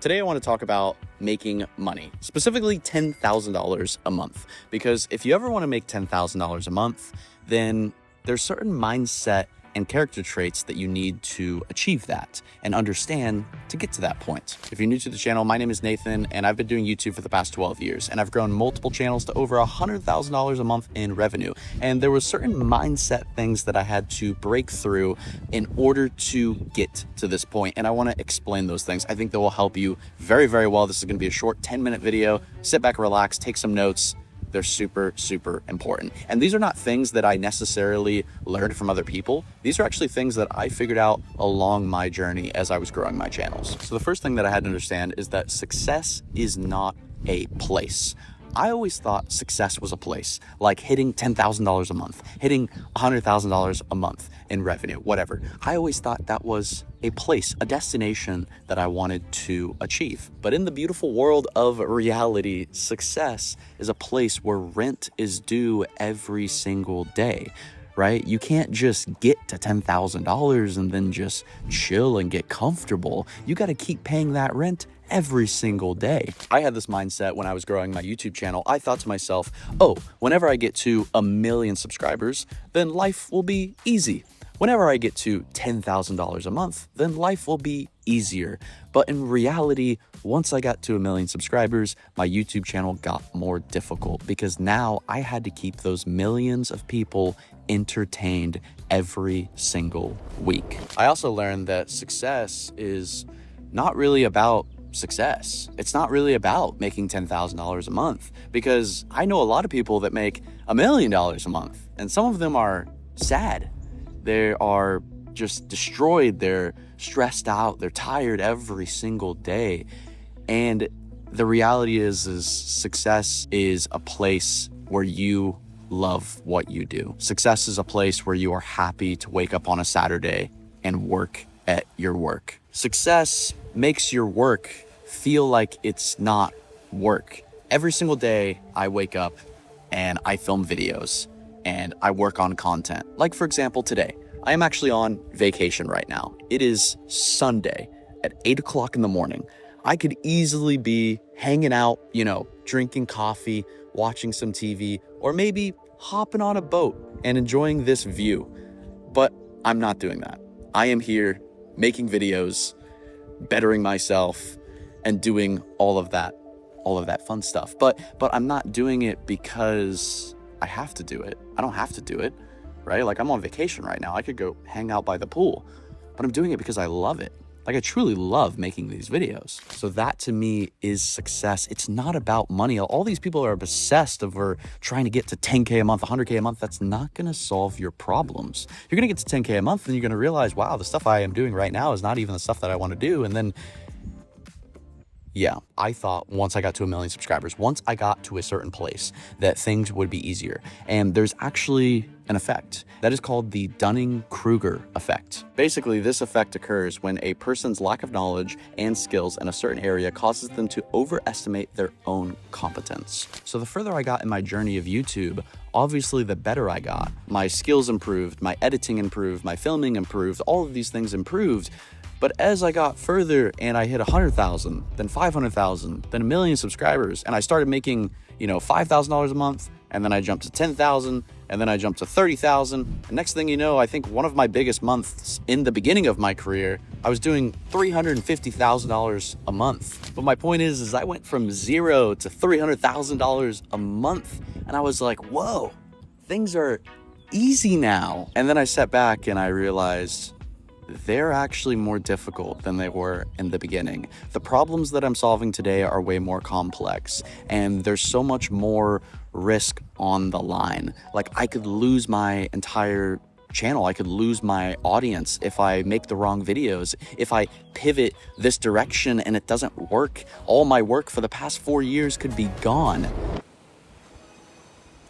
Today I want to talk about making money, specifically $10,000 a month. Because if you ever want to make $10,000 a month, then there's certain mindset and character traits that you need to achieve that and understand to get to that point. If you're new to the channel, my name is Nathan and I've been doing YouTube for the past 12 years and I've grown multiple channels to over $100,000 a month in revenue. And there were certain mindset things that I had to break through in order to get to this point. And I want to explain those things. I think that will help you very, very well. This is going to be a short 10-minute video. Sit back, relax, take some notes. They're super, super important. And these are not things that I necessarily learned from other people. These are actually things that I figured out along my journey as I was growing my channels. So the first thing that I had to understand is that success is not a place. I always thought success was a place, like hitting $10,000 a month, hitting $100,000 a month in revenue, whatever. I always thought that was a place, a destination that I wanted to achieve. But in the beautiful world of reality, success is a place where rent is due every single day, right? You can't just get to $10,000 and then just chill and get comfortable. You got to keep paying that rent every single day. I had this mindset when I was growing my YouTube channel. I thought to myself, oh, whenever I get to 1 million subscribers, then life will be easy. Whenever I get to $10,000 a month, then life will be easier. But in reality, once I got to 1 million subscribers, my YouTube channel got more difficult because now I had to keep those millions of people entertained every single week. I also learned that success is not really about success. It's not really about making $10,000 a month, because I know a lot of people that make $1 million a month, and some of them are sad. They are just destroyed. They're stressed out. They're tired every single day. And the reality is success is a place where you love what you do. Success is a place where you are happy to wake up on a Saturday and work at your work. Success makes your work feel like it's not work. Every single day I wake up and I film videos and I work on content. Like for example, today, I am actually on vacation right now. It is Sunday at 8 o'clock in the morning. I could easily be hanging out, drinking coffee, watching some TV, or maybe hopping on a boat and enjoying this view. But I'm not doing that. I am here making videos, bettering myself, and doing all of that fun stuff. But I'm not doing it because I have to do it. I don't have to do it, right? Like I'm on vacation right now. I could go hang out by the pool, but I'm doing it because I love it. Like I truly love making these videos. So that to me is success. It's not about money. All these people are obsessed over trying to get to 10K a month, 100K a month. That's not gonna solve your problems. You're gonna get to 10K a month and you're gonna realize, wow, the stuff I am doing right now is not even the stuff that I wanna do. And then, yeah, I thought once I got to 1 million subscribers, once I got to a certain place, that things would be easier. And there's actually an effect that is called the Dunning-Kruger effect. Basically, this effect occurs when a person's lack of knowledge and skills in a certain area causes them to overestimate their own competence. So the further I got in my journey of YouTube, obviously the better I got. My skills improved, my editing improved, my filming improved, all of these things improved. But as I got further and I hit 100,000, then 500,000, then 1 million subscribers, and I started making, $5,000 a month, and then I jumped to 10,000, and then I jumped to 30,000. And next thing you know, I think one of my biggest months in the beginning of my career, I was doing $350,000 a month. But my point is I went from zero to $300,000 a month, and I was like, whoa, things are easy now. And then I sat back and I realized they're actually more difficult than they were in the beginning. The problems that I'm solving today are way more complex, and there's so much more risk on the line. Like I could lose my entire channel. I could lose my audience if I make the wrong videos. If I pivot this direction and it doesn't work, all my work for the past 4 years could be gone.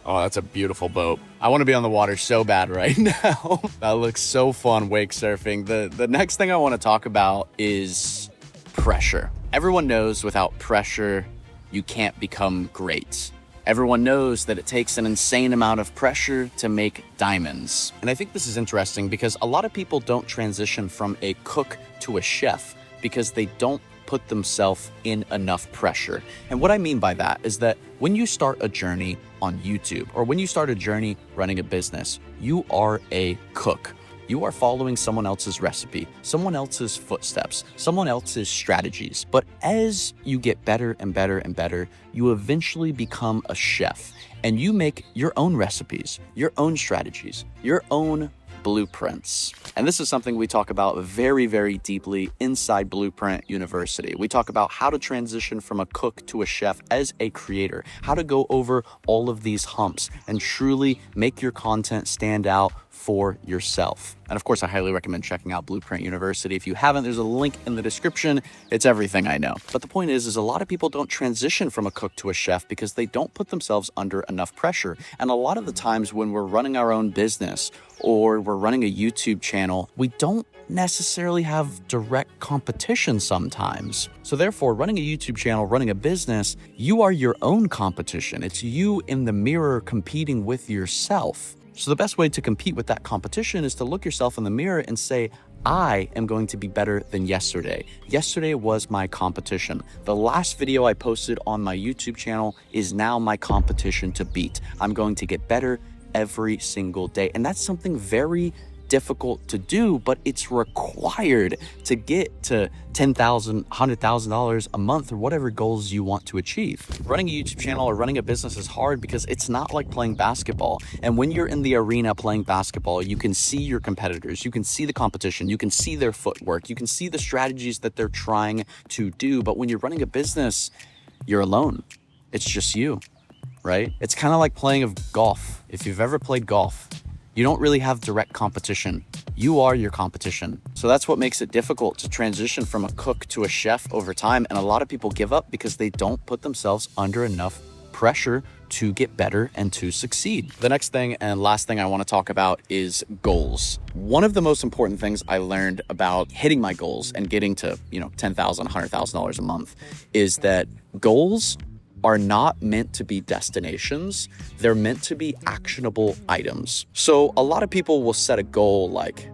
Oh, that's a beautiful boat. I want to be on the water so bad right now. That looks so fun, wake surfing. The next thing I want to talk about is pressure. Everyone knows without pressure, you can't become great. Everyone knows that it takes an insane amount of pressure to make diamonds. And I think this is interesting because a lot of people don't transition from a cook to a chef because they don't put themselves in enough pressure. And what I mean by that is that when you start a journey on YouTube or when you start a journey running a business, you are a cook. You are following someone else's recipe, someone else's footsteps, someone else's strategies. But as you get better and better and better, you eventually become a chef and you make your own recipes, your own strategies, your own blueprints. And this is something we talk about very, very deeply inside Bluprint University. We talk about how to transition from a cook to a chef as a creator, how to go over all of these humps and truly make your content stand out for yourself. And of course, I highly recommend checking out Bluprint University. If you haven't, there's a link in the description. It's everything I know. But the point is a lot of people don't transition from a cook to a chef because they don't put themselves under enough pressure. And a lot of the times when we're running our own business or we're running a YouTube channel, we don't necessarily have direct competition sometimes. So therefore, running a YouTube channel, running a business, you are your own competition. It's you in the mirror competing with yourself. So the best way to compete with that competition is to look yourself in the mirror and say, I am going to be better than yesterday. Yesterday was my competition. The last video I posted on my YouTube channel is now my competition to beat. I'm going to get better every single day. And that's something very difficult to do, but it's required to get to $10,000, $100,000 a month or whatever goals you want to achieve. Running a YouTube channel or running a business is hard because it's not like playing basketball. And when you're in the arena playing basketball, you can see your competitors, you can see the competition, you can see their footwork, you can see the strategies that they're trying to do. But when you're running a business, you're alone. It's just you, right? It's kind of like playing of golf. If you've ever played golf, you don't really have direct competition. You are your competition. So that's what makes it difficult to transition from a cook to a chef over time. And a lot of people give up because they don't put themselves under enough pressure to get better and to succeed. The next thing and last thing I want to talk about is goals. One of the most important things I learned about hitting my goals and getting to, $10,000, $100,000 a month is that goals are not meant to be destinations. They're meant to be actionable items. So a lot of people will set a goal like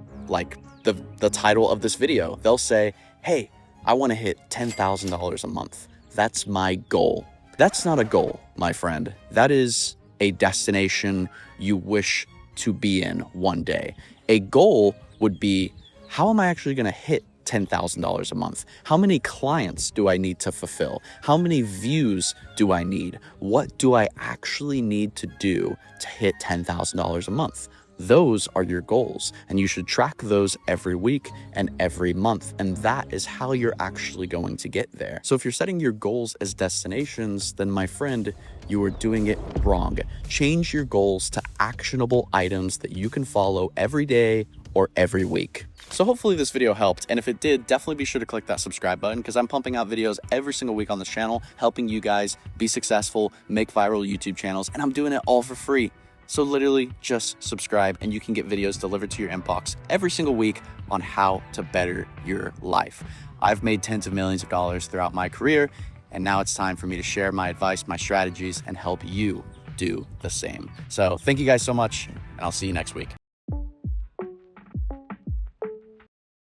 the title of this video. They'll say, hey, I want to hit $10,000 a month. That's my goal. That's not a goal, my friend. That is a destination you wish to be in one day. A goal would be, how am I actually going to hit $10,000 a month? How many clients do I need to fulfill? How many views do I need? What do I actually need to do to hit $10,000 a month? Those are your goals, and you should track those every week and every month, and that is how you're actually going to get there. So if you're setting your goals as destinations, then my friend, you are doing it wrong. Change your goals to actionable items that you can follow every day or every week. So hopefully this video helped, and if it did, definitely be sure to click that subscribe button because I'm pumping out videos every single week on this channel, helping you guys be successful, make viral YouTube channels, and I'm doing it all for free. So literally just subscribe and you can get videos delivered to your inbox every single week on how to better your life. I've made tens of millions of dollars throughout my career, and now it's time for me to share my advice, my strategies, and help you do the same. So thank you guys so much, and I'll see you next week.